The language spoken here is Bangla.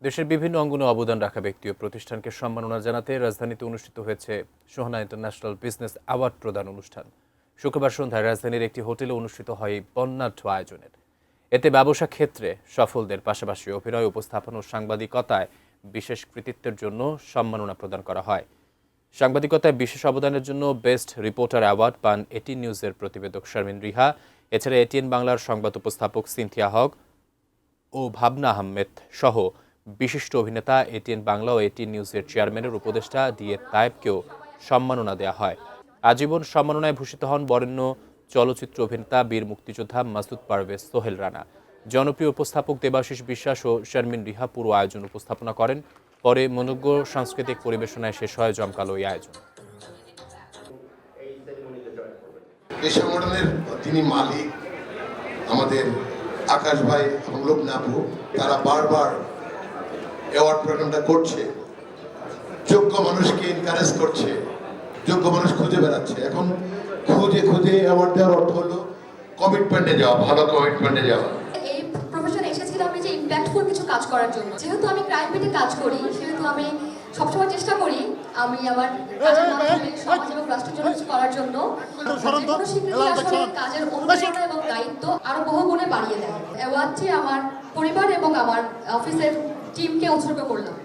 দেশের বিভিন্ন অঙ্গনে অবদান রাখা ব্যক্তি ও প্রতিষ্ঠানকে সম্মাননা জানাতে রাজধানীতে অনুষ্ঠিত হয়েছে সোহানা ইন্টারন্যাশনাল বিজনেস অ্যাওয়ার্ড প্রদান অনুষ্ঠান। শুক্রবার সন্ধ্যায় রাজধানীর একটি হোটেলে অনুষ্ঠিত হয় এই বর্ণাঢ্য আয়োজনের। এতে ব্যবসা ক্ষেত্রে সফলদের পাশাপাশি অভিনয়, উপস্থাপন ও সাংবাদিকতায় বিশেষ কৃতিত্বের জন্য সম্মাননা প্রদান করা হয়। সাংবাদিকতায় বিশেষ অবদানের জন্য বেস্ট রিপোর্টার অ্যাওয়ার্ড পান এটিএন নিউজের প্রতিবেদক শারমিন রিহা। এছাড়া এটিএন বাংলার সংবাদ উপস্থাপক সিনথিয়া হক ও ভাবনা আহমেদ সহ বিশিষ্ট অভিনেতা, এটিএন বাংলা ও এটিএন নিউজের চেয়ারম্যানের উপদেষ্টা দিয়ে তায়েবকেও সম্মাননা দেওয়া হয়। আজীবন সম্মাননায় ভূষিত হন বরেণ্য চলচ্চিত্র অভিনেতা, বীর মুক্তিযোদ্ধা মাসুদ পারভেজ সোহেল রানা। জনপ্রিয় উপস্থাপক দেবাশিস বিশ্বাস ও শারমিন রিহা পুরো আয়োজন উপস্থাপনা করেন। পরে মনোজ্ঞ সাংস্কৃতিক পরিবেশনায় শেষ হয় জমকালো এই আয়োজন। এই সংগঠনের তিনি মালিক আমাদের আকাশ ভাই এবং লোকনা আপু, তারা বারবার অ্যাওয়ার্ড প্রোগ্রামটা করছে, যোগ্য মানুষকে এনকারেজ করছে, যোগ্য মানুষ খুঁজে বেড়াচ্ছে। এখন খুঁজে খুঁজে অ্যাওয়ার্ড দেওয়ার অর্থ হলো কমিটমেন্টে যাওয়া, ভালো কমিটমেন্টে যাওয়া। এই প্রফেশনে এসেছিলাম আমি যে ইম্প্যাক্টফুল কিছু কাজ করার জন্য। যেহেতু আমি প্রাইভেটে কাজ করি, সেহেতু আমি সবসময় চেষ্টা করি আমি আমার কাজের মাধ্যমে সমাজ এবং রাষ্ট্রের জন্য কিছু করার জন্য। যেকোনো স্বীকৃতি আসলে কাজের অনুপ্রেরণা এবং দায়িত্ব আরো বহুগুণে বাড়িয়ে দেয়। অ্যাওয়ার্ডটি আমার পরিবার এবং আমার অফিসের টিমকে উৎসর্গ করলাম।